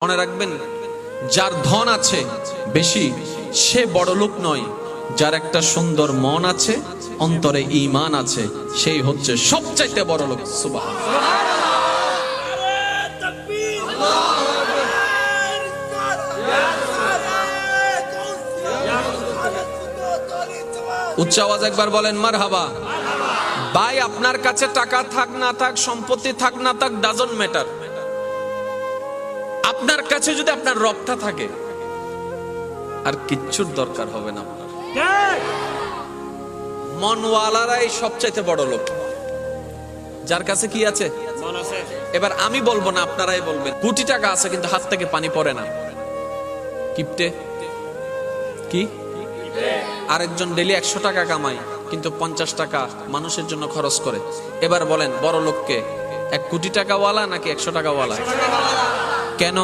মনে রাখবেন, যার ধন আছে বেশি সে বড় লোক নয়, যার একটা সুন্দর মন আছে, অন্তরে ঈমান আছে, সেই হচ্ছে সবচাইতে বড় লোক। সুবহানাল্লাহ। উচ্চ আওয়াজ একবার বলেন মারহাবা। ভাই, আপনার কাছে টাকা থাক না থাক, সম্পত্তি থাক না থাক, ডাজন্ট ম্যাটার। আপনার কাছে যদি আপনার রবটা থাকে, আর কিচ্ছুর দরকার হবে না। মনওয়ালারাই সবচাইতে বড় লোক। যার কাছে কি আছে? এবার আমি বলবো না, আপনারাই বলবেন। কোটি টাকা আছে কিন্তু হাত থেকে পানি পড়ে না, কিপটে। কি? আরেকজন ডেলি 100 টাকা কামায় কিন্তু 50 টাকা মানুষের জন্য খরচ করে। এবার বলেন, বড় লোককে 1 কোটি টাকা ওয়ালা নাকি 100 টাকা ওয়ালা? কেন?